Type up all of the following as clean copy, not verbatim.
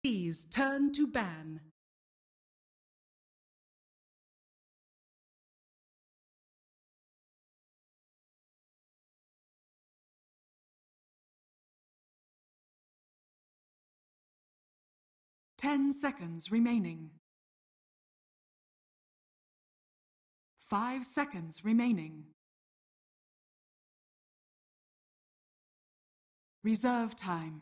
TNC's turn to ban. Ten seconds remaining. 5 seconds remaining. Reserve time.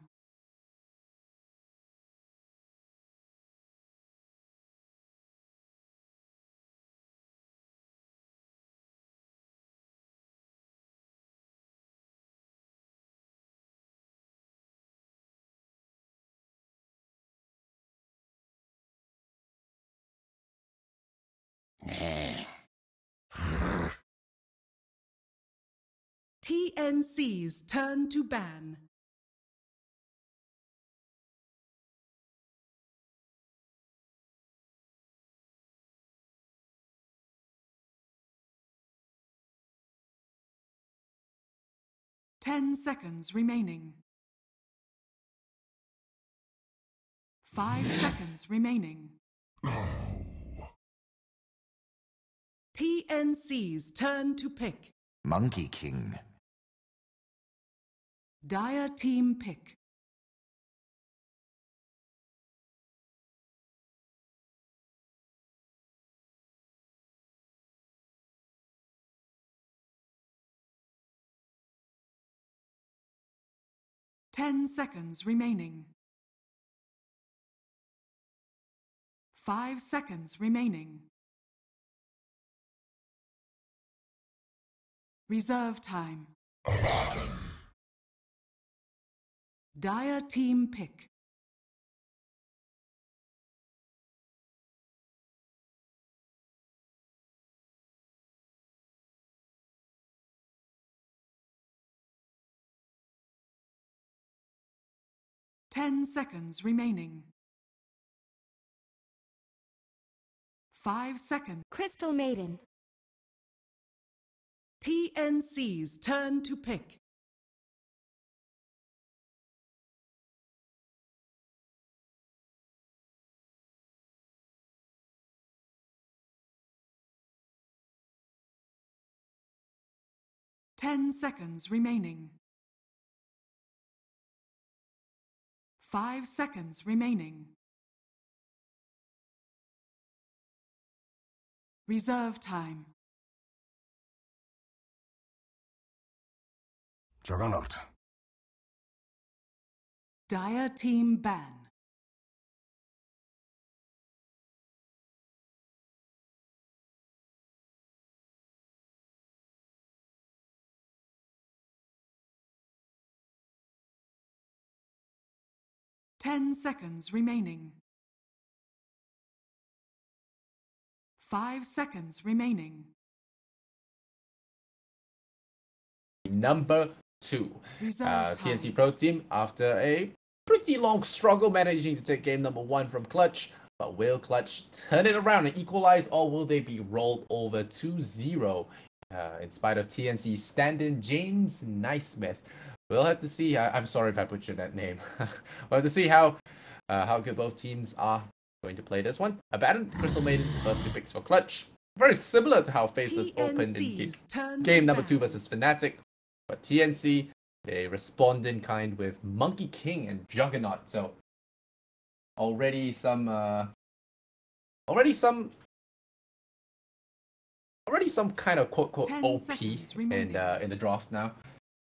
TNC's turn to ban. Ten seconds remaining. 5 seconds remaining. TNC's turn to pick. Monkey King. Dire team pick. Ten seconds remaining. 5 seconds remaining. Reserve time. Dire team pick. Ten seconds remaining. 5 seconds. Crystal Maiden. TNC's turn to pick. Ten seconds remaining. 5 seconds remaining. Reserve time. Juggernaut. Dire team ban. Ten seconds remaining. 5 seconds remaining. Number 2. TNC Pro Team, after a pretty long struggle, managing to take game number 1 from Clutch. But will Clutch turn it around and equalize, or will they be rolled over 2-0 in spite of TNC's stand-in James Naismith? We'll have to see. I'm sorry if I butchered that name. We'll have to see how good both teams are going to play this one. Abaddon, Crystal Maiden, first 2 picks for Clutch. Very similar to how Faceless opened in game number 2 versus Fnatic. But TNC, they respond in kind with Monkey King and Juggernaut. So already some kind of quote OP in the draft now.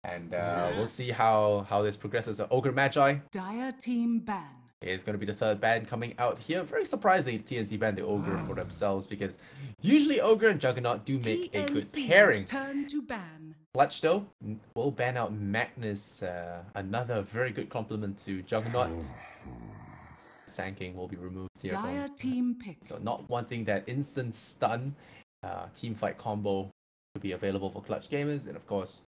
And we'll see how this progresses. So Ogre Magi. Dire team ban. Is going to be the third ban coming out here. Very surprisingly, TNC banned the Ogre for themselves, because usually Ogre and Juggernaut do make a good pairing. Turn to ban. Clutch, though, will ban out Magnus, another very good compliment to Juggernaut. Sand King will be removed here. Dire team pick. So not wanting that instant stun team fight combo to be available for Clutch gamers. And of course,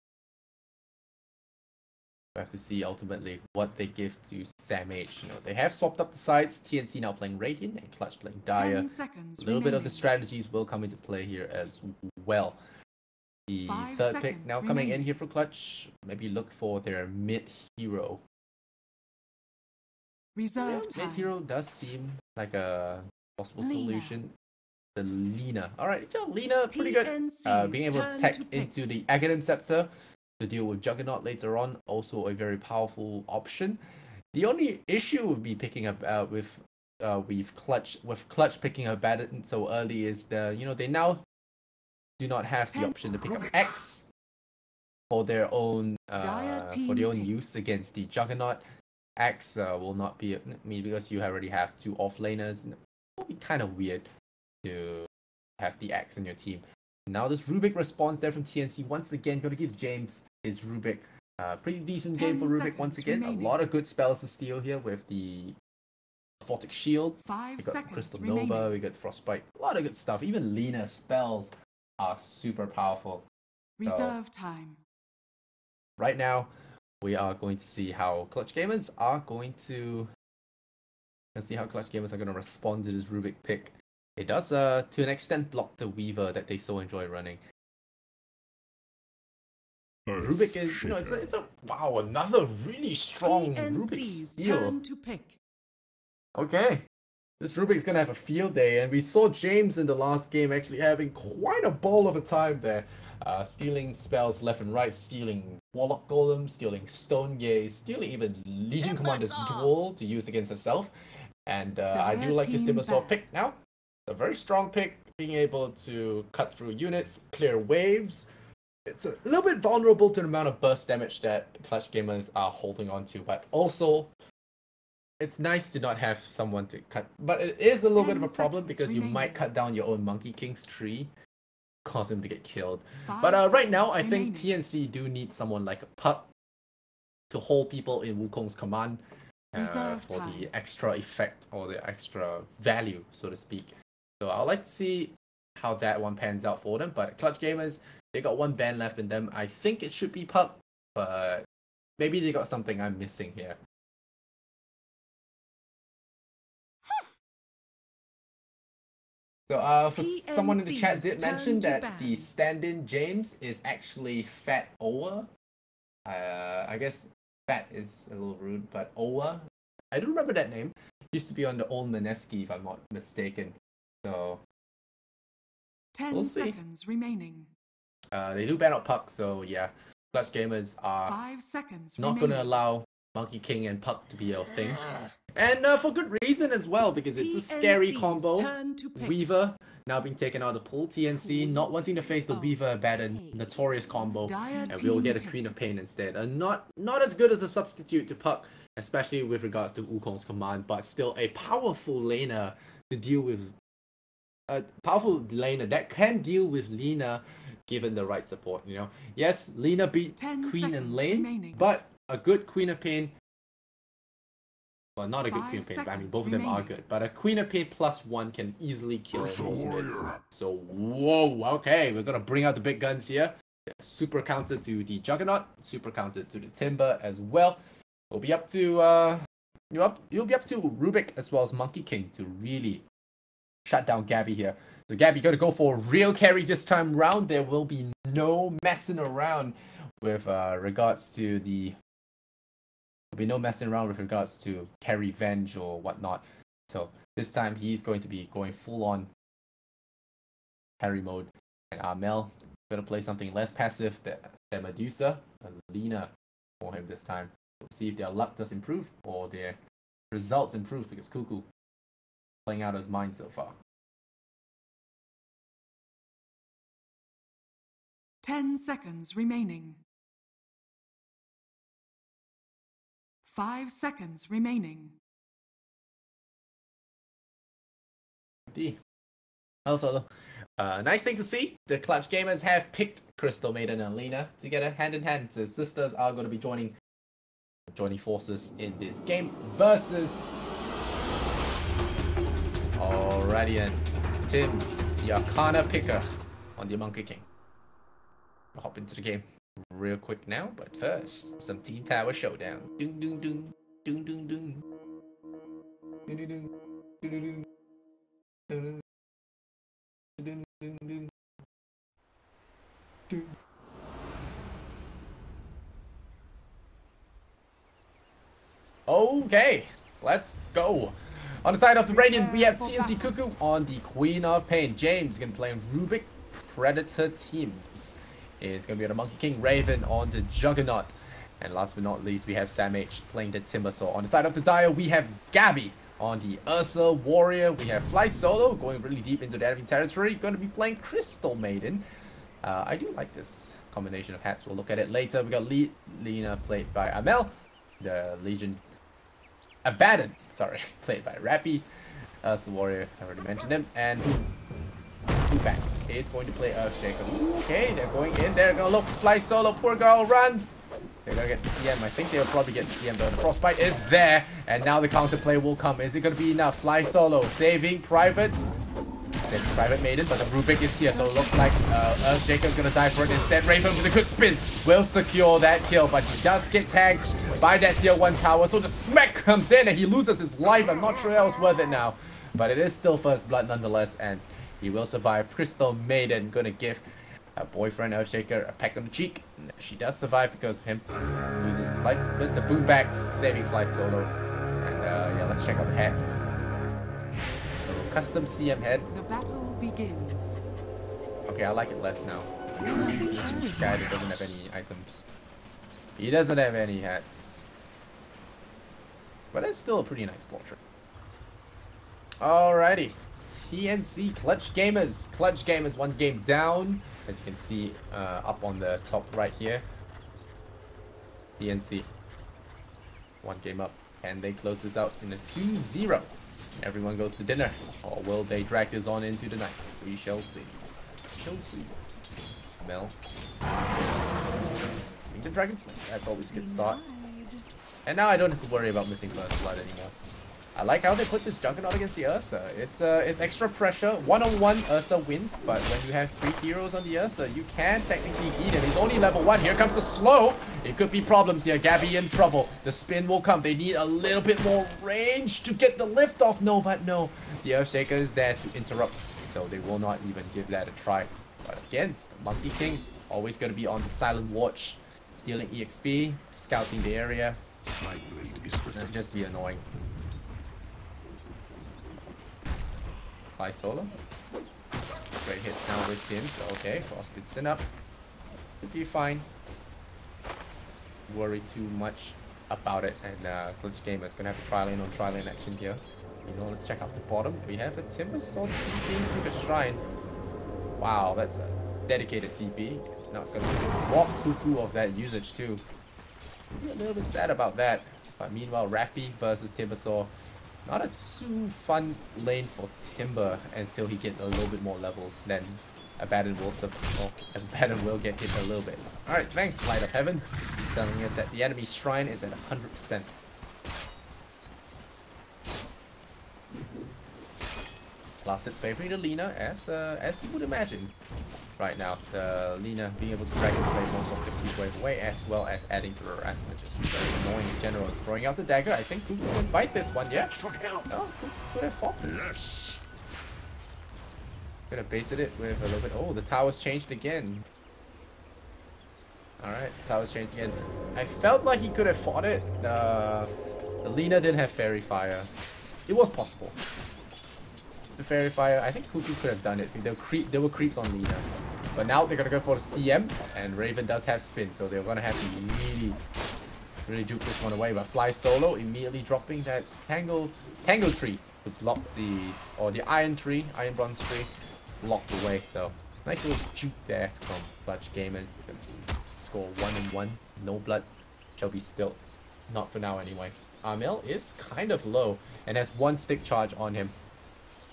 we have to see ultimately what they give to Sam H. You know, they have swapped up the sides. TNC now playing Radiant and Clutch playing Dire. A little bit of the strategies will come into play here as well. The third pick now coming in here for Clutch. Maybe look for their mid hero. Reserve Mid time. hero does seem like a possible Lina. solution. The Lina. Alright, Lina, pretty good. TNC's Being able to turn tech to pick. into the Aghanim Scepter to deal with Juggernaut later on, also a very powerful option. The only issue with me picking up with Clutch picking up Baton so early is they now do not have the option to pick up X for their own use against the Juggernaut. X will not be because you already have 2 offlaners. It will be kind of weird to have the X in your team. Now this Rubik response there from TNC once again. Going to give James his Rubik. Pretty decent game for Rubik once again. Remaining. A lot of good spells to steal here with the Photic Shield. 5 We got seconds Crystal remaining. Nova. We got Frostbite. A lot of good stuff. Even Lina's spells are super powerful. Reserve time. Right now, we are going to see how Clutch Gamers are going to respond to this Rubik pick. It does, to an extent, block the Weaver that they so enjoy running. Rubik is, it's a wow, another really strong Rubik steal. Turn to pick. Okay, this Rubik's gonna have a field day, and we saw James in the last game actually having quite a ball of a time there. Stealing spells left and right, stealing Warlock Golem, stealing Stone Gaze, stealing even Legion Commander's Duel to use against herself. And I do like this Timbersaw pick now. It's a very strong pick, being able to cut through units, clear waves. It's a little bit vulnerable to the amount of burst damage that Clutch Gamers are holding on to, but also it's nice to not have someone to cut. But it is a little bit of a problem because you might cut down your own Monkey King's tree, cause him to get killed. But right now, I think TNC do need someone like a Puck to hold people in Wukong's command for the extra effect or the extra value, so to speak. So I'd like to see how that one pans out for them. But Clutch Gamers, they got 1 ban left in them. I think it should be Puck, but maybe they got something I'm missing here. So for someone in the chat did mention that the stand-in James is actually Fat Owa. I guess Fat is a little rude, but Owa, I don't remember that name. Used to be on the old Mineski, if I'm not mistaken. So 10 seconds remaining. They do ban out Puck, so yeah, Clutch Gamers are 5 seconds not going to allow Monkey King and Puck to be a thing. And for good reason as well, because it's a scary combo. Weaver now being taken out of the pool. TNC not wanting to face the Weaver Baton notorious combo, and we'll get a Queen of Pain instead. Not as good as a substitute to Puck, especially with regards to Wukong's command, but still a powerful laner to deal with. A powerful laner that can deal with Lina given the right support. Yes, Lina beats Queen in lane, remaining. But a good Queen of Pain. Well, not a good Queen of Pain, but I mean, both of them are good. But a Queen of Pain +1 can easily kill those mids. So, whoa, okay, we're going to bring out the big guns here. Super counter to the Juggernaut, super counter to the Timber as well. We'll be up to, you'll be up to Rubik as well as Monkey King to really shut down Gabby here. So Gabby going to go for a real carry this time round. There will be no messing around with regards to the... There'll be no messing around with regards to carry Venge or whatnot. So this time he's going to be going full on carry mode. And Amel going to play something less passive than Medusa. Lina for him this time. We'll see if their luck does improve or their results improve, because Cuckoo playing out his mind so far. 10 seconds remaining. 5 seconds remaining. Also, nice thing to see. The Clutch Gamers have picked Crystal Maiden and Lina together hand in hand. The sisters are going to be joining forces in this game versus... Alrighty then, Tim's the Arcana picker on the Monkey King. We'll hop into the game real quick now, but first, some Team Tower Showdown. Doom doom doom, doom doom doom, doom doom doom, doom doom doom, doom doom doom. Okay, Let's go. On the side of the Radiant, we have TNC Cuckoo on the Queen of Pain. James going to play Rubik Predator teams. Is going to be on the Monkey King Raven on the Juggernaut. And last but not least, we have Sam H playing the Timbersaw. On the side of the Dire, we have Gabby on the Ursa Warrior. We have Fly Solo going really deep into the enemy territory. Going to be playing Crystal Maiden. I do like this combination of hats. We'll look at it later. We got Lena played by Amel. The Legion Abaddon, sorry, played by Rappy. Ursa Warrior, I already mentioned him. And Banks is going to play Earthshaker. Okay, they're going in. They're going to look. Fly Solo, poor girl, run. They're going to get the CM. I think they'll probably get the CM though. The Frostbite is there. And now the counterplay will come. Is it going to be enough? Fly Solo saving Private. Saving Private Maiden, but the Rubik is here. So it looks like Earthshaker is going to die for it. Instead, Raven with a good spin will secure that kill. But he does get tagged by that tier 1 tower. So the smack comes in and he loses his life. I'm not sure that was worth it now. But it is still first blood nonetheless. And he will survive. Crystal Maiden going to give her boyfriend Earthshaker a peck on the cheek. She does survive because of him. Loses his life. Mr. Boombacks saving Fly Solo. And yeah, let's check out the hats. Custom CM head. The battle begins. Okay, I like it less now. This guy that doesn't have any items. He doesn't have any hats. But it's still a pretty nice portrait. Alrighty. TNC Clutch Gamers. Clutch Gamers, 1 game down. As you can see up on the top right here. TNC. 1 game up. And they close this out in a 2-0. Everyone goes to dinner. Or will they drag this on into the night? We shall see. Mel. The Dragon Slayer. That's always a good start. And now I don't have to worry about missing first blood anymore. I like how they put this Juggernaut against the Ursa. It's extra pressure. 1-on-1 Ursa wins, but when you have 3 heroes on the Ursa, you can technically beat him. He's only level 1. Here comes the slow. It could be problems here. Gabby in trouble. The spin will come. They need a little bit more range to get the lift off. No, but no. The Earthshaker is there to interrupt, so they will not even give that a try. But again, the Monkey King always going to be on the silent watch, stealing EXP, scouting the area. That's just be annoying. Fly Solo. Great hits now with him. So okay, Frostbitten up. Should be fine. Worry too much about it. And Clutch Gamer is gonna have a trial in on trial in action here. You know, let's check out the bottom. We have a Timbersaw TP into the shrine. Wow, that's a dedicated TP. Not gonna rob Cuckoo of that usage too. Be a little bit sad about that. But meanwhile, Rappy versus Timbersaw. Not a too fun lane for Timber until he gets a little bit more levels. Then Abaddon will get hit a little bit. Alright, thanks, Light of Heaven. Telling us that the enemy shrine is at 100%. Last hit favoring the Lina, as you would imagine. Right now, the Lina being able to Dragon Slay most of the creep wave away, as well as adding to harassment. Just very annoying in general. Throwing out the dagger, I think Cuckoo can fight this one, yeah? Oh, Cuckoo could have fought this. Yes. Could have baited it with a little bit. Oh, the tower's changed again. Alright, the tower's changed again. I felt like he could have fought it. The Lina didn't have Fairy Fire. It was possible. The Fairy Fire, I think Cuckoo could have done it. There were creeps on Lina. But now they're gonna go for the CM, and Raven does have spin, so they're gonna have to really juke this one away. But Fly Solo immediately dropping that Tangle Tree to block the Iron Bronze Tree, locked away. So nice little juke there from Clutch Gamers. Score 1-1. No blood shall be spilled. Not for now anyway. Amel is kind of low and has 1 stick charge on him.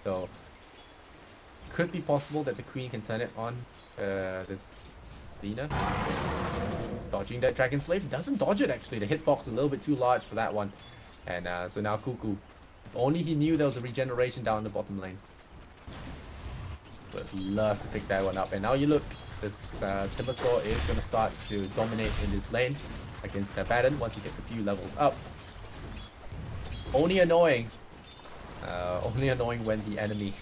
So, could be possible that the Queen can turn it on this Lina. Dodging that Dragon Slave. Doesn't dodge it actually. The hitbox a little bit too large for that one. And so now Cuckoo. If only he knew there was a regeneration down the bottom lane. Would love to pick that one up. And now you look, this Timbersaw is going to start to dominate in this lane against Abaddon once he gets a few levels up. Only annoying when the enemy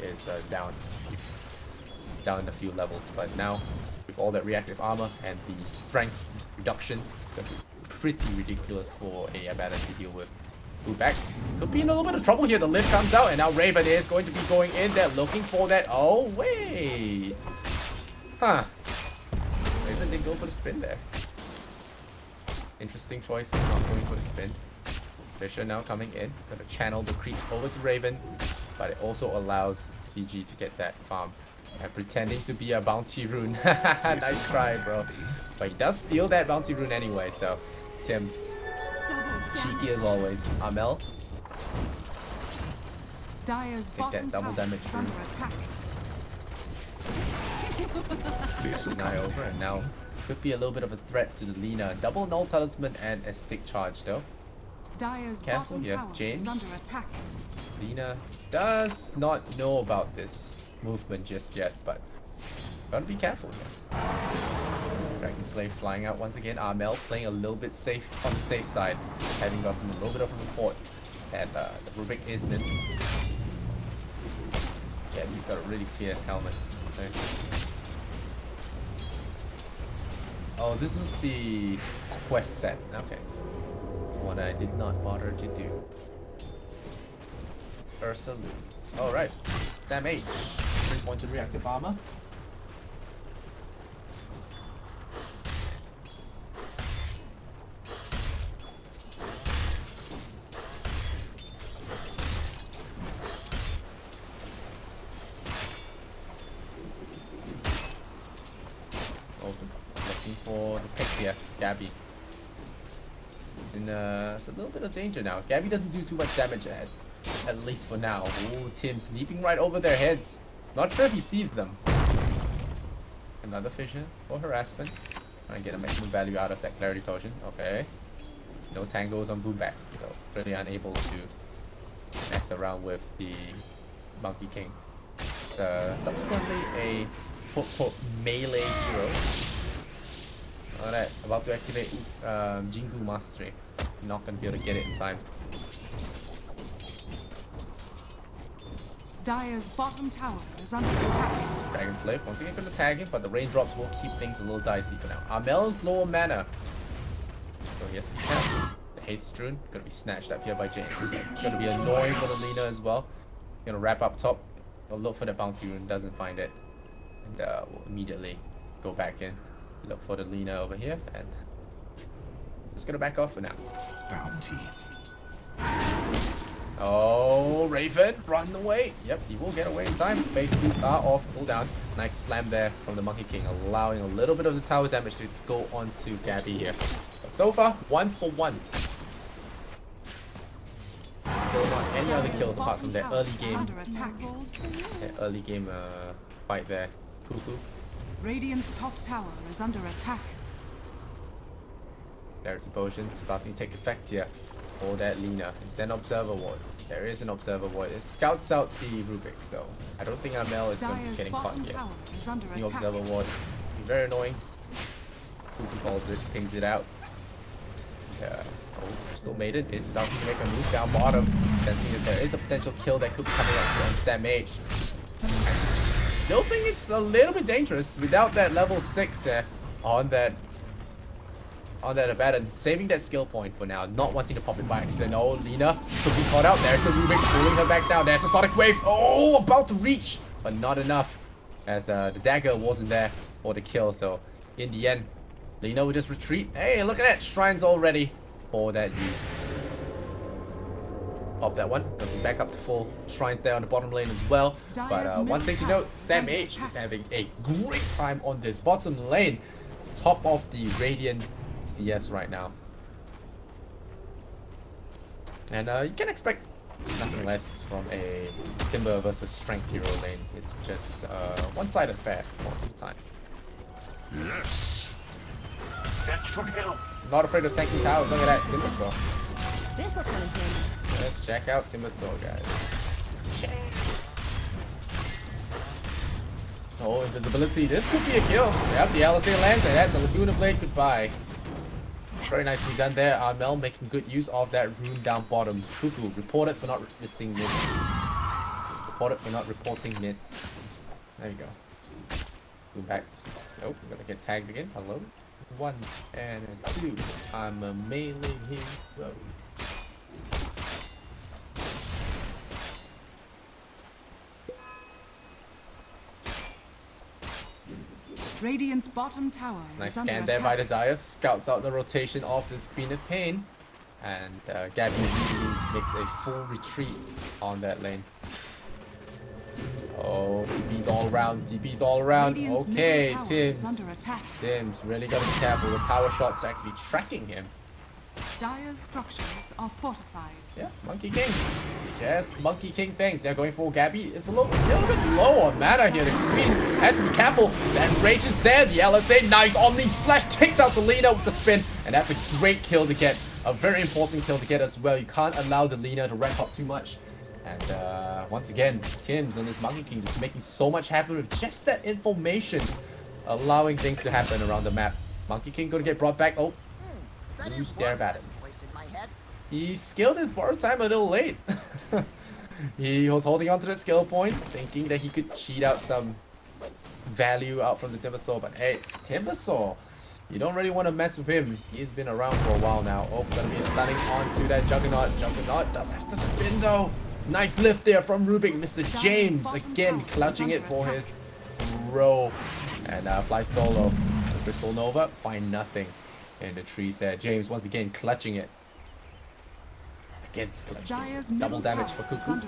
is down a few levels, but now with all that reactive armor and the strength reduction, it's going to be pretty ridiculous for a Abaddon to deal with. Backs could be in a little bit of trouble here. The lid comes out, and now Raven is going to be going in there looking for that. Oh, wait. Huh. Raven didn't go for the spin there. Interesting choice, not going for the spin. Fisher now coming in. Gonna channel the creep over to Raven, but it also allows CG to get that farm. And pretending to be a bounty rune. Nice try, bro. But he does steal that bounty rune anyway, so Tim's cheeky as always. Amel. Dyer's take that double damage rune. Now over, and now could be a little bit of a threat to the Lina. Double null talisman and a stick charge though. Dyer's careful here, James. Lina does not know about this movement just yet, but gotta be careful here. Dragon Slave flying out once again. Amel playing a little bit safe on the safe side, having gotten a little bit of a report that the Rubik is missing. Yeah, he's got a really clear helmet. Okay. Oh, this is the quest set. Okay. What I did not bother to do. Ursa Lu. Alright. Sam H. 3 points of reactive armor. Looking for the pick here, Gabby. And it's a little bit of danger now. Gabby doesn't do too much damage at least for now. Ooh, Tim's leaping right over their heads. Not sure if he sees them. Another fissure for harassment. Trying to get a maximum value out of that clarity potion. Okay. No tangos on Boomback, so really unable to mess around with the Monkey King. Subsequently a quote melee hero. Alright, about to activate Jingu Mastery. Not gonna be able to get it in time. Dyer's bottom tower is under attack. Dragon Slave once again gonna tag him, but the raindrops will keep things a little dicey for now. Amel's lower mana. So yes, we can. The haste rune gonna be snatched up here by James. It's gonna be annoying for the Lina as well. Gonna wrap up top. We'll look for the bounty rune, doesn't find it. And we'll immediately go back in. Look for the Lina over here, and just gonna back off for now. Bounty. Oh, Raven, run away. Yep, he will get away in time. Phase boots are off, cooldown. Nice slam there from the Monkey King, allowing a little bit of the tower damage to go on to Gabby here. But so far, 1 for 1. Still not any other kills apart from that early game fight there. Cuckoo. Radiant's top tower is under attack. Clarity Potion starting to take effect here for that Lina. Is there an Observer Ward? There is an Observer Ward. It scouts out the Rubik, so I don't think Amel is going to be getting caught here. New Observer Ward. Very annoying. Cuckoo calls it, pings it out. Yeah. Oh, Crystal Maiden is starting to make a move down bottom. Sensing that there is a potential kill that could be coming up on Sam H. Still think it's a little bit dangerous without that level 6 on that Abaddon, saving that skill point for now, not wanting to pop it by accident. Oh, Lina could be caught out there. The Rubik pulling her back down. There's a Sonic Wave. Oh, about to reach, but not enough, as the dagger wasn't there for the kill. So in the end, Lina will just retreat. Hey, look at that, shrines already for that use. Pop that one. Looking back up to full shrines there on the bottom lane as well. But one thing to note, Sam H is having a great time on this bottom lane. Top of the Radiant CS right now. And you can expect nothing less from a Timber versus Strength hero lane. It's just one-sided affair most of the time. Yes. That should help. Not afraid of tanking towers. Look at that, Timbersaw. Discipline him. Let's check out Timbersaw, guys. Oh, invisibility. This could be a kill. Yep, the LSA lands, and that's a Laguna Blade goodbye. Very nicely done there. Amel making good use of that rune down bottom. Cuckoo reported for not missing mid. Reported for not reporting mid. There you go. Go back. Nope, I'm gonna get tagged again. Hello. 1 and 2. I'm a melee hero. Radiant's bottom tower Nice is under scan attack. there by the Dire. Scouts out the rotation of this Queen of Pain. And Gabby makes a full retreat on that lane. Oh, DP's all around. DP's all around. Radiant's Okay, middle tower is Tim's. under attack. Tim's really got to be careful. The tower shots are actually tracking him. Dire's structures are fortified. Yeah, Monkey King. Yes, Monkey King things. They're going for Gabby. It's a little bit low on mana here. The Queen has to be careful. And Rage is there. The LSA, nice. Omni Slash takes out the Lina with the spin. And that's a great kill to get. A very important kill to get as well. You can't allow the Lina to ramp up too much. And once again, Tim's on this Monkey King just making so much happen with just that information. Allowing things to happen around the map. Monkey King gonna get brought back. Oh, you stare at it. He skilled his borrow time a little late. He was holding on to the skill point, thinking that he could cheat out some value out from the Timbersaw. But hey, it's Timbersaw. You don't really want to mess with him. He's been around for a while now. Oh, gonna be stunning onto that Juggernaut. Juggernaut does have to spin though. Nice lift there from Rubik. Mr. James again clutching it for his row. And fly solo. The Crystal Nova find nothing in the trees there. James once again clutching it. Again, clutching. Double damage for Cuckoo.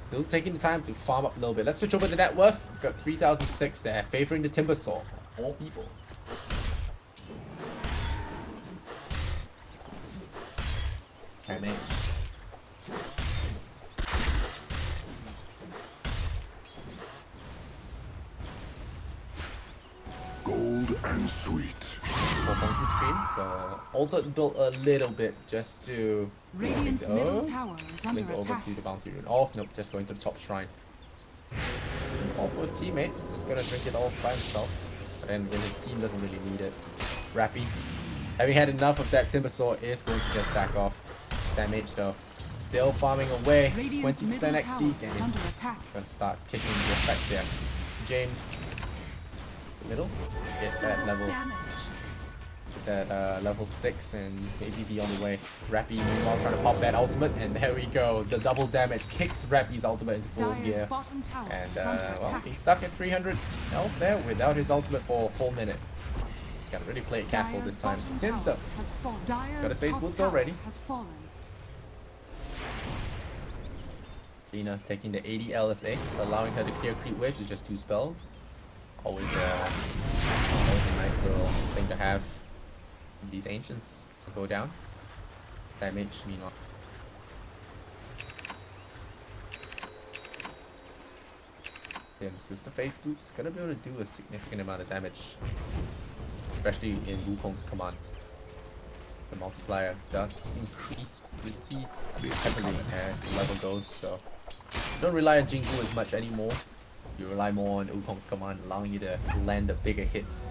Still taking the time to farm up a little bit. Let's switch over to net worth. We've got 3006 there, favoring the Timbersaw. All people. Okay, Gold and sweet. 4 points of screen, so altered built a little bit just to Radiant's middle tower is under link over attack. to the bounty rune. Oh nope, just going to the top shrine. All for his teammates, just gonna drink it all by himself. But then when his team doesn't really need it. Rappy, having had enough of that Timbersaw, is going to just back off. Damage though. Still farming away. 20% XP gain. Gonna start kicking the effect there. James, the middle, get that level. Get that level 6 and maybe be on the way. Rappy meanwhile trying to pop that ultimate, and there we go. The double damage kicks Rappy's ultimate into full gear. And well, he's stuck at 300 health there without his ultimate for a full minute. He's gotta really play it careful this time. Tim's up. Got his face boots already. Lina taking the 80 LSA, allowing her to clear creep waves with just 2 spells. Always a nice little thing to have. These ancients go down. Damage meanwhile. Tim's with the face boots, gonna be able to do a significant amount of damage. Especially in Wukong's command. The multiplier does increase pretty heavily as the level goes, so don't rely on Jingu as much anymore. You rely more on Wukong's command, allowing you to land the bigger hits.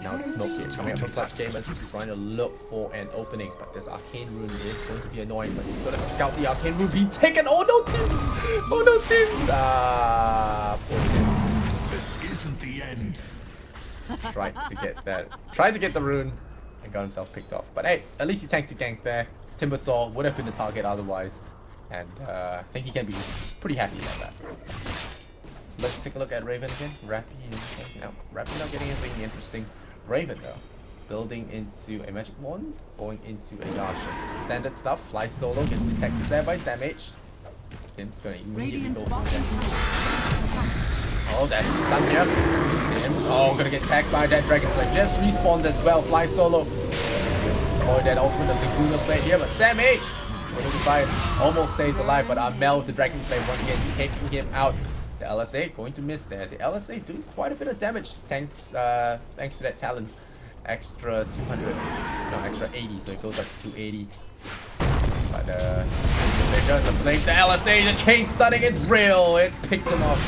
Now the smoke here coming up from Clutch Gamers, trying to look for an opening, but this Arcane Rune is going to be annoying, but he's going to scout the Arcane Rune being taken. Oh no, Tims! Oh no, Tims! Poor Tims. This isn't the end. Tried to get the rune and got himself picked off. But hey, at least he tanked the gank there. Timbersaw would have been the target otherwise. And I think he can be pretty happy about that. So let's take a look at Raven again. Rappy, no, Rappy not getting anything interesting. Raven though, building into a magic wand, going into a Yasha. So standard stuff, fly solo, gets detected there by Samh. Tim's gonna immediately go for that. Oh, that's stun here. Tim's, oh, gonna get tagged by that Dragonflame. Just respawned as well, fly solo. Avoid that ultimate of the Laguna play here, but Samh almost stays alive, but Amel with the Dragonflame once again taking him out. The LSA going to miss there. The LSA doing quite a bit of damage thanks to that talent. Extra 200, no, extra 80, so it goes up to 280. But the blink, the LSA, the chain stunning is real. It picks him off.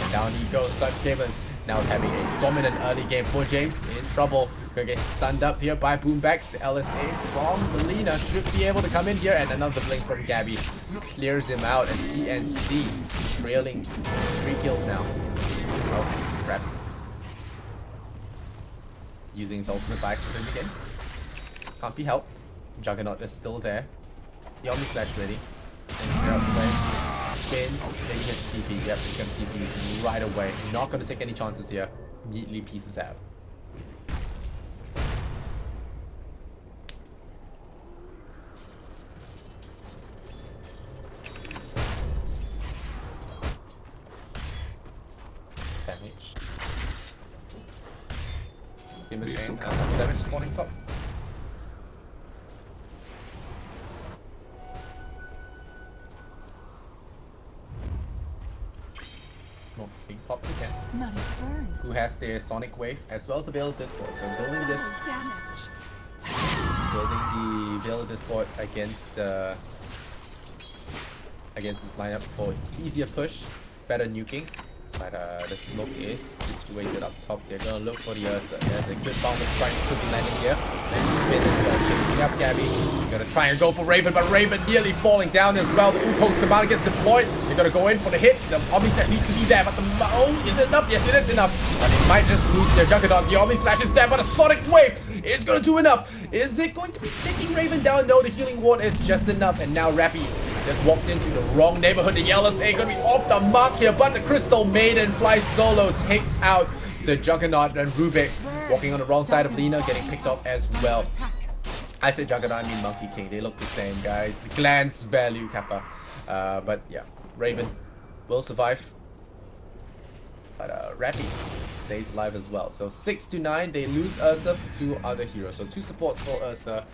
And down he goes. Clutch Gamers now having a dominant early game for James. In trouble. Gonna get stunned up here by Boombacks. The LSA from the Lina should be able to come in here, and another blink from Gabby clears him out. And TNC trailing 3 kills now. Oh, crap. Using his ultimate by accident again. Can't be helped. Juggernaut is still there. The Omni Slash ready. Spins, then he gets TP. Yep, he's gonna TP right away. Not gonna take any chances here. immediately pieces out. Damage. Damage spawning top. No, big pop again. Money to burn. Who has their Sonic Wave as well as the Veil of Discord. So building this, Damage. building the Veil of Discord against this lineup for easier push, better nuking. But the smoke is situated up top. They're gonna look for the Ursa. There's a good boundless strike could be landing here. And spin as well, chasing up Gabby. Gonna try and go for Raven, but Raven nearly falling down as well. The Wukong's command gets deployed. They're gonna go in for the hits. The Omni Slash needs to be there, but the is it enough? Yes, it is enough. But they might just lose their Juggernaut. The Omni Slash is there, but a Sonic Wave is gonna do enough. Is it going to be taking Raven down? No, the healing ward is just enough. And now Rappy just walked into the wrong neighborhood. The LSA gonna be off the mark here, but the Crystal Maiden flies solo, takes out the Juggernaut, and Rubik walking on the wrong side of Lina, getting picked off as well. I said Juggernaut, I mean Monkey King. They look the same, guys. Glance value Kappa. But yeah, Raven will survive. But Rappy stays alive as well. So 6-9, they lose Ursa for 2 other heroes. So 2 supports for Ursa.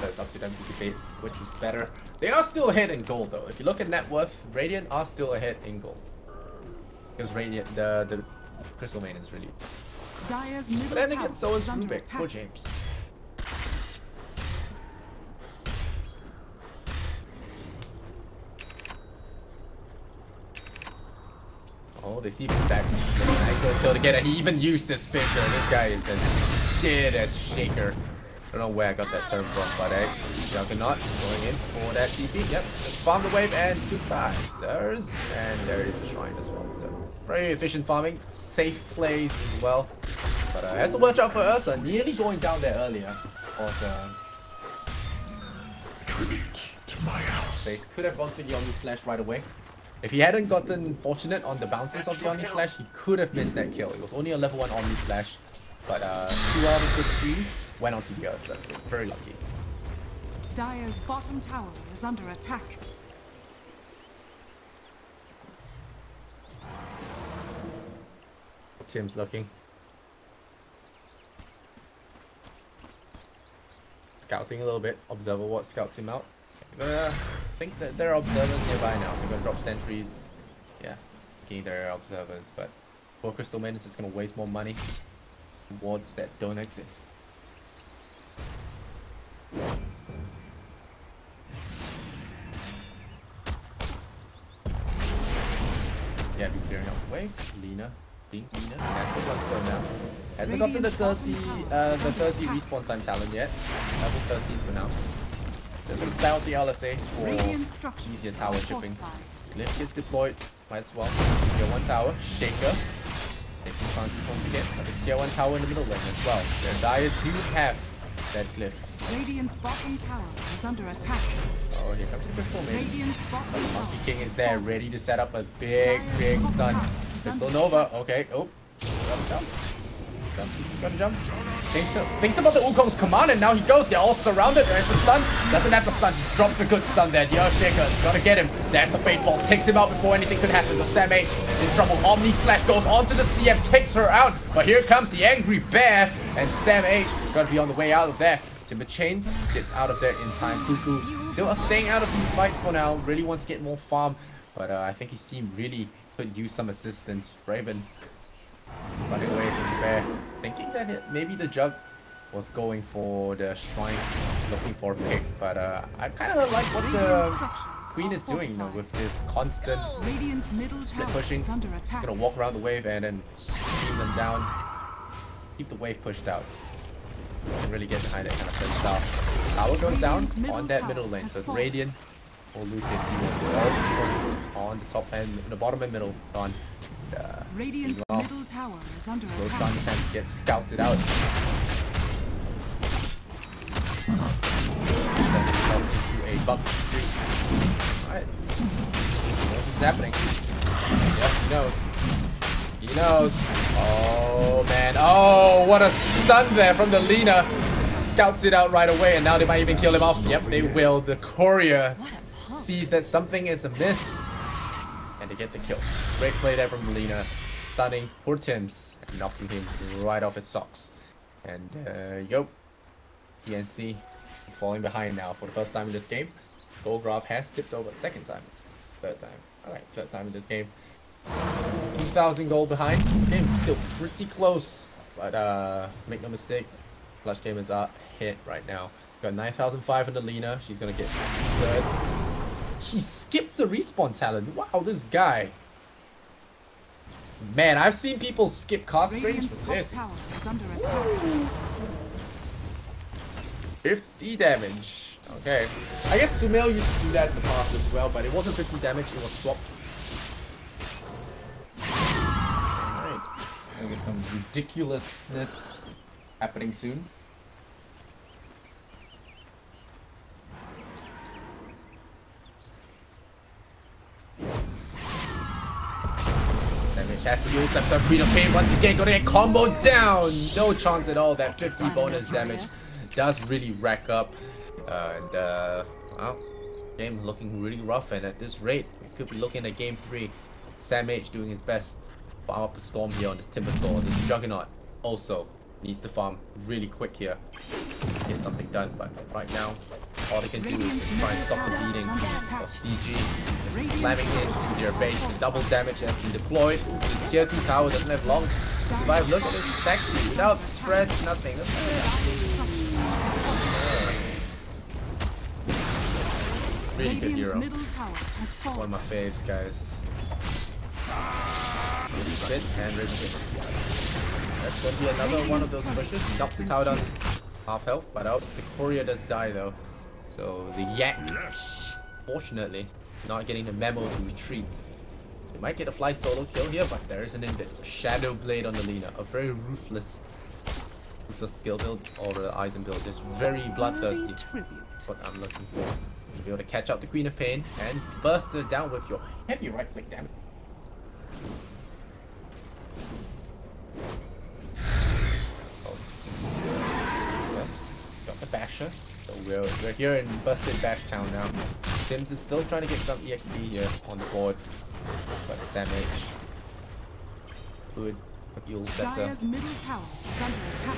That's up to them to debate which is better. They are still ahead in gold though. If you look at net worth, Radiant are still ahead in gold. Because Radiant, the Crystal Maiden is really. But then again, so is Rubik. Poor James. Oh, they see stacks. Nice little kill to get it. He even used this Fisher. This guy is as dead as Shaker. I don't know where I got that term from, but hey, Juggernaut going in for that TP. Yep, just farm the wave and goodbye, sirs. And there is a shrine as well. So very efficient farming, safe plays as well. But has to watch out for Ursa, nearly going down there earlier. Tribute to my house. They could have gone to the Omni Slash right away. If he hadn't gotten fortunate on the bounces of the Omni Slash, he could have missed that kill. It was only a level 1 Omni Slash, but 2 out of the 3 went on to the Ursa, so very lucky. Dire's bottom tower is under attack. Tim's looking. Scouting a little bit. Observer what scouts him out. I think that there are observers nearby now. They're gonna drop sentries. Yeah, thinking there are observers, but for Crystal Maiden, it's just gonna waste more money wards that don't exist. Yeah, be clearing out the way. Lina. Lina has the bloodstone now. Hasn't gotten the 30 respawn time talent yet. Level 13 for now. Just gonna style the LSA for easier tower chipping. Glyph gets deployed, might as well. Tier 1 tower, Shaker. Taking chances once again, but the Tier 1 tower in the middle lane as well. Their Dire do have that Glyph. Radiant's bottom tower is under attack. Oh, here comes the Crystal Maiden. Radiant's bottom tower. Monkey King is there, ready to set up a big stun. Crystal Nova, okay, oh. Jump. Gonna jump. Thinks about the Wukong's command, and now he goes. They're all surrounded. There's the stun. Doesn't have the stun. He drops a good stun there. The Earthshaker gotta get him. There's the Fate Ball. Takes him out before anything could happen. So Sam H is in trouble. Omni Slash goes onto the CF, takes her out. But here comes the Angry Bear, and Sam H gotta be on the way out of there. Timber Chain gets out of there in time. Cuckoo still staying out of these fights for now. Really wants to get more farm, but I think his team really could use some assistance. Raven running away from the bear, thinking that maybe the Jug was going for the shrine, looking for a pick, but I kind of like what the Queen is doing, you know, with this constant split pushing. He's gonna walk around the wave and then stream them down, keep the wave pushed out, and really get behind it kind of play style. Tower goes down on that middle lane, so Radiant will lose their T1s. All T1s on the top and the bottom and middle gone. Radiant's middle tower is under attack. Both can get scouted out. A buck streak. Alright. He knows what's happening. Yep, he knows. He He knows. Oh man. Oh, what a stun there from the Lina. Scouts it out right away, and now they might even kill him off. Yep, they will. The courier sees that something is amiss, and they get the kill. Great play there from the Lina. Stunning poor Tims and knocking him right off his socks. And yup, TNC falling behind now for the first time in this game. Gold graph has tipped over second time. Third time. Alright, third time in this game. 2,000 gold behind. This game is still pretty close. But make no mistake, Clutch Game is up hit right now. Got 9,005 on the Lina. She's gonna get third. He skipped the respawn talent. Wow, this guy. Man, I've seen people skip cast range, but this is under attack. 50 damage. Okay. I guess Sumail used to do that in the past as well, but it wasn't 50 damage, it was swapped. Alright. Gonna get some ridiculousness happening soon. Has to use Scepter Queen of Pain once again, gonna get comboed down. No chance at all. That 50 bonus damage does really rack up. Well, game looking really rough, and at this rate, we could be looking at game 3. Sam H doing his best to farm up a storm here on this Timbersaw. This Juggernaut also needs to farm really quick here. Get something done, but right now, all they can do is try and stop the beating of CG. Slamming into their base, the double damage has been deployed. The tier 2 tower doesn't have long survive. Look at this stack without threats, nothing. Really good hero. One of my faves, guys. Spit and Risen. That's gonna be another one of those pushes. He knocks the tower down half health, but out. The courier does die though. So the Yak, fortunately, not getting the memo to retreat. They might get a fly solo kill here, but there is an invis. A Shadow Blade on the Lina. A very ruthless skill build or item build. Just very bloodthirsty. That's what I'm looking for. You'll be able to catch out the Queen of Pain and burst her down with your heavy right click damage. Oh. Well, got the Basher. So we're here in Busted Bash Town now. Sims is still trying to get some EXP here on the board. But Sam H. Good. He'll better. Dire's middle tower is under attack.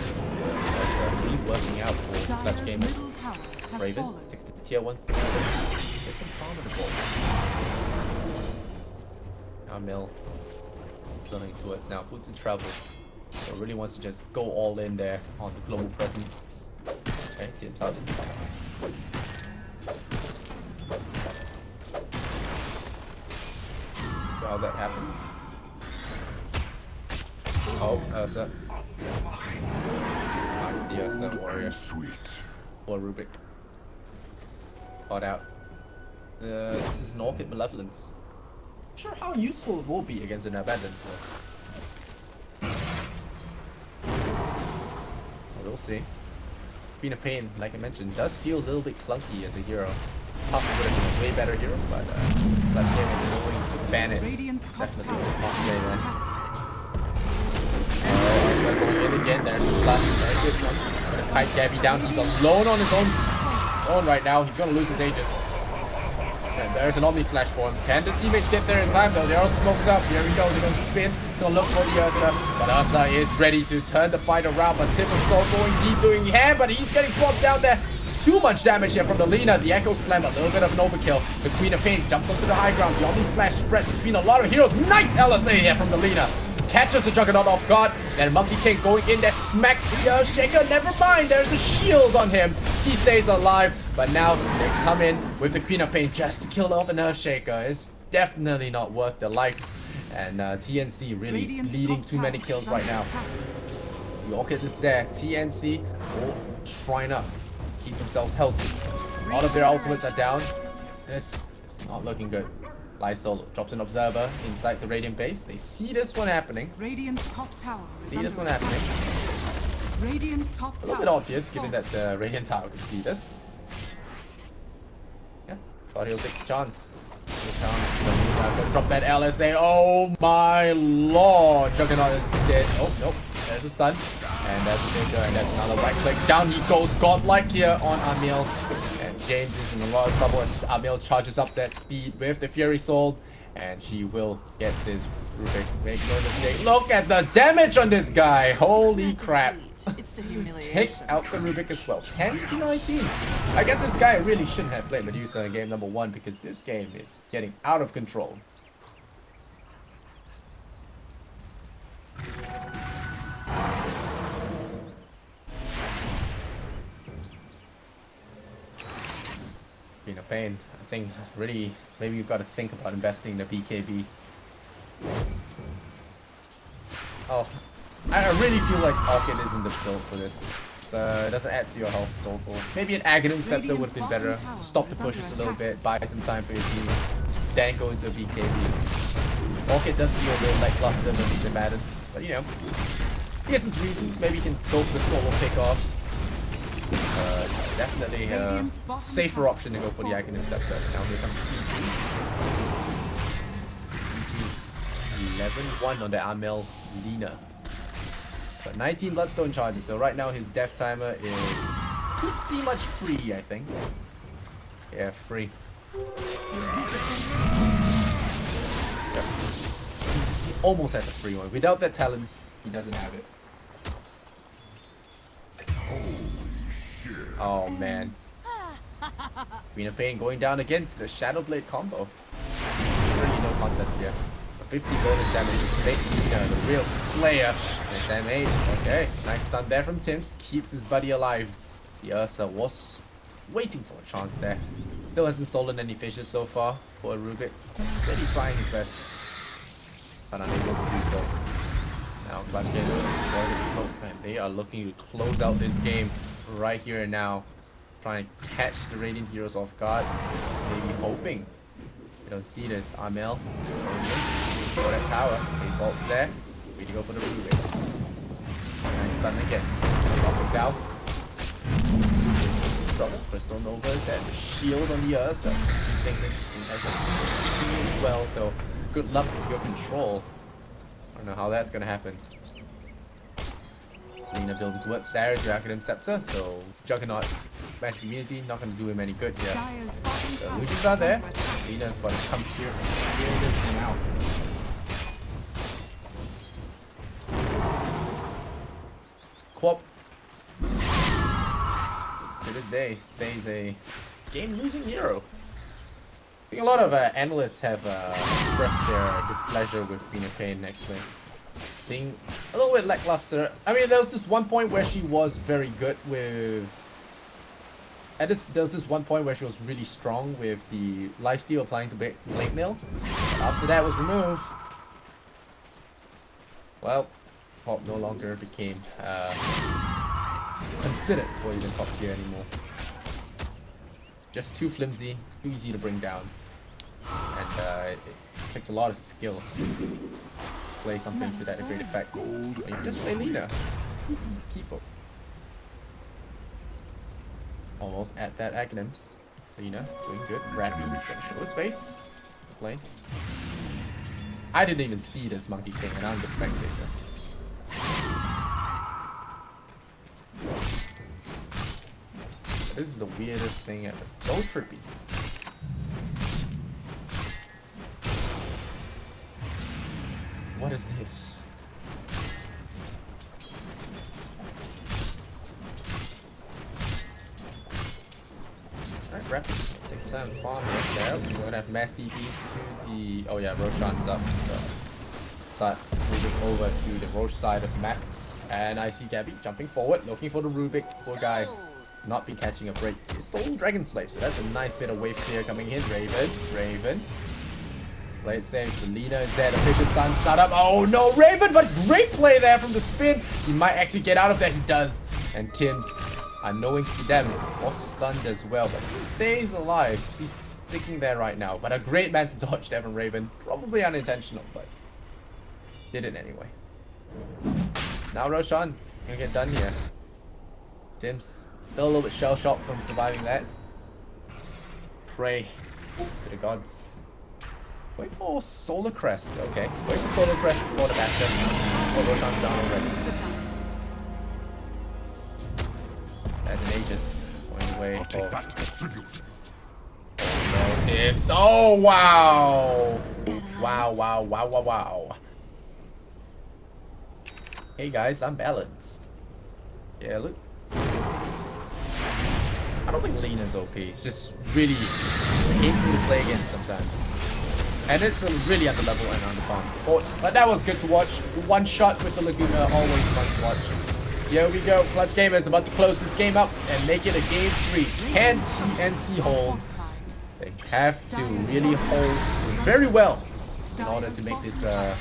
He's working out for Clutch Gamers. Raven takes the tier 1. Get some farm on the board. Now Mill running towards now. Puts in trouble. So really wants to just go all in there on the global presence. Okay, Tim's out. How that happened? Oh, Ursa. Nice, the Ursa warrior. Or Rubik. Caught out. This is an Orchid Malevolence. Not sure how useful it will be against an Abandoned. We'll see. Queen of Pain, like I mentioned, does feel a little bit clunky as a hero. Puff would have been a way better hero, but Clutch Game is going to ban it. Definitely a smart play there. So going in again, there's a slash, very good one. Gonna kite Gabby down, he's alone on his own right now, he's gonna lose his Aegis. And there's an Omni Slash for him. Can the teammates get there in time though? They're all smoked up. Here we go, they're gonna spin, gonna look for the Ursa. But Ursa is ready to turn the fight around, but Timbersaw going deep, doing ham, but he's getting dropped down there. Too much damage here from the Lina. The Echo Slam, a little bit of an overkill. The Queen of Pain jumps onto the high ground. The Omni Slash spread between a lot of heroes. Nice LSA here from the Lina. Catches the Juggernaut off guard. Then Monkey King going in there, smacks the Earthshaker. Never mind, there's a shield on him. He stays alive, but now they come in with the Queen of Pain just to kill off an Earthshaker. It's definitely not worth the life. And TNC really leading too many kills right now. The Orchid is there. TNC trying to keep themselves healthy. All of their ultimates are down. It's not looking good. Lysol drops an observer inside the Radiant base. They see this one happening. Radiant's top tower is See this one happening. Radiant's top tower. A little bit obvious given that the Radiant tower could see this. Yeah, thought he'll take the chance. Gonna drop that LSA. Oh my lord. Juggernaut is dead. Oh, nope. There's a stun. And that's a danger. And that's another right click. Down he goes. Godlike here on Amil. And James is in a lot of trouble as Amil charges up that speed with the Fury Soul. And she will get this Rubik. Make no mistake. Look at the damage on this guy. Holy crap. It's the humiliation. Takes out the Rubik as well. 10 to 19. I guess this guy really shouldn't have played Medusa in game number 1 because this game is getting out of control. Been a pain. I think really maybe you've got to think about investing in the BKB. Oh, I really feel like Orchid isn't the build for this. So it doesn't add to your health total. Maybe an Aghanim Scepter would have been better. Stop the pushes a little bit, buy some time for your team, then go into a BKB. Orchid does feel a little lackluster versus Abaddon, but you know, he has his reasons. Maybe he can go for the solo pickoffs. Definitely a safer option to go for the Aghanim Scepter. Now here comes CG. 11-1 on the Amel Lina. But 19 Bloodstone charges, so right now his death timer is pretty much free, I think. Yeah, free. Yep. He almost has a free one. Without that talent, he doesn't have it. Oh man. Queen of Pain going down against the Shadow Blade combo. Really no contest here. 50 bonus damage just makes Lina the real slayer. Nice damage. Okay, nice stun there from Tims. Keeps his buddy alive. The Ursa was waiting for a chance there. Still hasn't stolen any fishes so far for Rubik. Really trying his best, but unable to do so. Now Clutch gets for the smoke, and they are looking to close out this game right here and now. Trying to catch the Radiant Heroes off guard. Maybe hoping. We don't see this. Amel. For that tower. He bolts there. We go for the Rubik. Nice stun again. Knock it down. Struggle. Crystal Nova. Then the shield on the Ursa. He thinks it's as well, so good luck with your control. I don't know how that's gonna happen. Lina building towards there, Aghanim Scepter, so Juggernaut Magic Immunity not gonna do him any good here. The Lucians are there. Lina's gonna come here and clear this now. Quap to this day stays a game-losing hero. I think a lot of analysts have expressed their displeasure with Queen of Pain actually. Being a little bit lackluster. I mean, there was this one point where she was very good with... there was this one point where she was really strong with the lifesteal applying to Blade Mail. After that was removed, well, Pop no longer became considered for even top tier anymore. Just too flimsy, too easy to bring down. And it takes a lot of skill to play something to that great effect. And you just play Lina. Keep up. Almost at that Aghanims. Lina doing good. Rappy gonna show his face. Play. I didn't even see this Monkey King, and I'm the spectator. This is the weirdest thing ever. So trippy. What is this? Alright, rapid. Take time to farm here. We're gonna have mass DPs to the... Oh yeah, Roshan's up. So start moving over to the Roche side of the map. And I see Gabby jumping forward, looking for the Rubik. Poor guy. Not be catching a break. He stole Dragon Slave, so that's a nice bit of wave clear coming in. Raven. Blade saves, the Lina is there, the Fisher stun, start up. Oh no, Raven, but great play there from the spin. He might actually get out of there, he does. And Tims, unknowing to them, was stunned as well, but he stays alive. He's sticking there right now. But a great man to dodge Devon Raven. Probably unintentional, but did it anyway. Now Roshan gonna get done here. Tims still a little bit shell-shocked from surviving that. Pray to the gods. Wait for Solar Crest, okay. Wait for Solar Crest before the Bastion. Oh, Roshan's down already. That's an Aegis. Going away. I'll take that as tribute. No tips. Oh, wow. Wow, wow, wow, wow, wow. Hey guys, I'm balanced. Yeah, look. I don't think Lena's OP. It's just really painful to play against sometimes. And it's a really under level and under farm support. But that was good to watch. One shot with the Laguna, always fun to watch. Here we go. Clutch Gamers about to close this game up and make it a game 3. Can TNC hold? They have to really hold very well in order to make this, I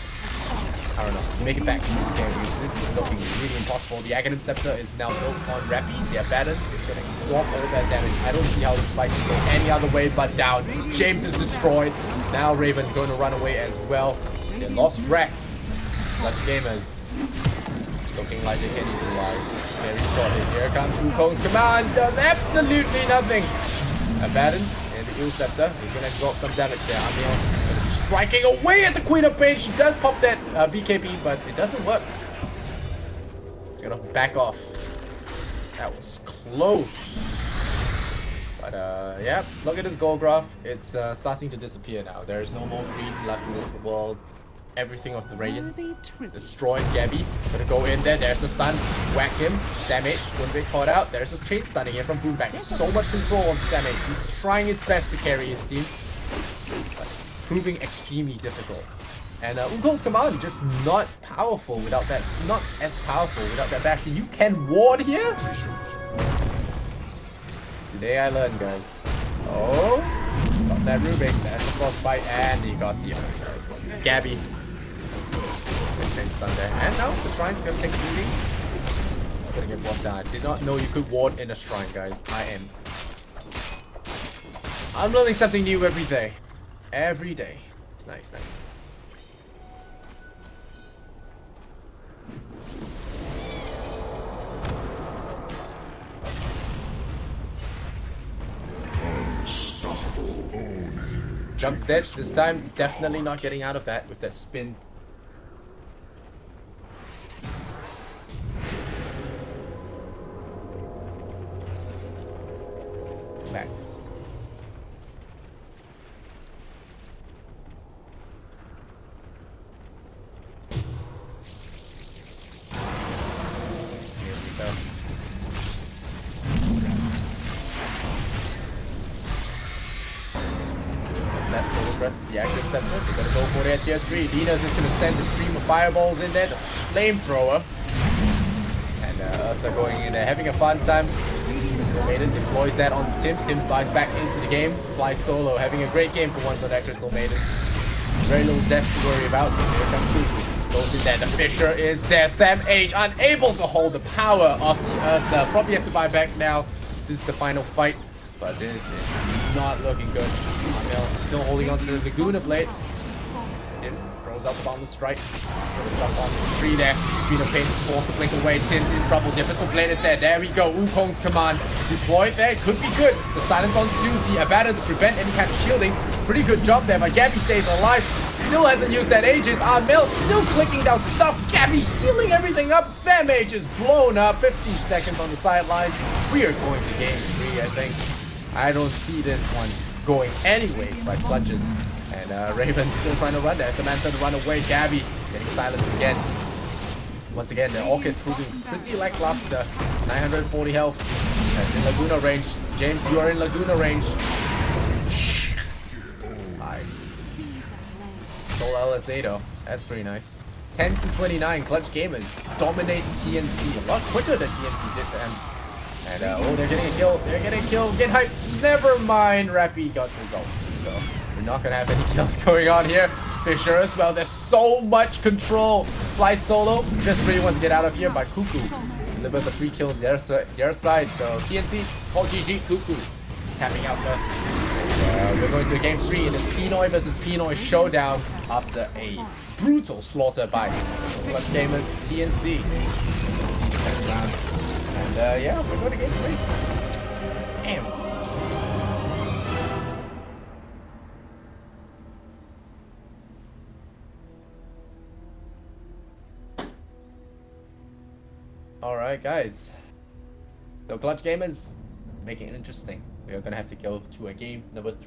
don't know, make it back to the carries. This is looking really impossible. The Aghanim Scepter is now built on Rappy. The Abaddon is going to absorb all that damage. I don't see how this fight can go any other way but down. James is destroyed. Now Raven going to run away as well. They lost Rex. Clutch Gamers looking like they can equalize very shortly. Here comes Wukong's command. Does absolutely nothing. Abaddon and the Eel Scepter is going to absorb some damage there. Amir striking away at the Queen of Pain. She does pop that BKB, but it doesn't work. She's gonna back off. That was close. But yeah, look at this gold graph. It's starting to disappear now. There's no more greed left in this world. Everything of the Radiant. Destroyed Gabby. Gonna go in there. There's the stun. Whack him. Samage. Gonna get caught out. There's a chain stunning here from Boomback. So much control on Samage. He's trying his best to carry his team. But proving extremely difficult. And Wukong's command just not powerful without that, not as powerful without that bash. You can ward here? Today I learned, guys. Oh, got that Rubik, that's the boss fight, and he got the other side. Gabby. Good chain stun there. And now the Shrine's gonna take a beating. Gonna get blocked down. I did not know you could ward in a Shrine, guys. I'm learning something new every day. Every day. It's nice, nice. Jump dead this time. Definitely not getting out of that with that spin. Max. The active sensor, they're gonna go for it at tier 3. Dina's just gonna send a stream of fireballs in there, the flamethrower. And Ursa going in there, having a fun time. Crystal Maiden deploys that onto Tim. Tim flies back into the game, flies solo, having a great game for once on that Crystal Maiden. Very little death to worry about. Here comes Kuku. Goes in there, the Fisher is there. Sam H unable to hold the power of the Ursa. Probably have to buy back now. This is the final fight. But this is not looking good. Amel still holding on to the Laguna Blade. Tims throws up on the strike. Jump on the tree there. Queen of Pain forced to blink away. Tims in trouble. The Abyssal Blade is there. There we go. Wukong's command deployed there. Could be good. The silence on Susie. Abaddon to prevent any kind of shielding. Pretty good job there. But Gabby stays alive. Still hasn't used that Aegis. Amel still clicking down stuff. Gabby healing everything up. Sam H is blown up. 15 seconds on the sidelines. We are going to game 3, I think. I don't see this one going anyway by clutches. And Raven's still trying to run there. The man trying to run away. Gabby getting silenced again. Once again, the Orchid's proving pretty lackluster. 940 health. That's in Laguna range. James, you are in Laguna range. Hi. Soul LSA though. That's pretty nice. 10 to 29. Clutch Gamers dominate TNC. A lot quicker than TNC did for them. And oh, they're getting a kill. They're getting killed. Get hyped. Never mind. Rappy got his ult. So we're not gonna have any kills going on here. Fisher as well. There's so much control. Fly solo. Just really wants to get out of here. But Cuckoo delivers the 3 kills their side. So TNC call GG. Cuckoo tapping out first. And, we're going to game 3 in this Pinoy versus Pinoy showdown after a brutal slaughter by Clutch Gamers TNC. TNC second round. And yeah, we're going to game 3. Damn. Alright, guys. So, Clutch Gamers, making it interesting. We are going to have to go to a game number 3.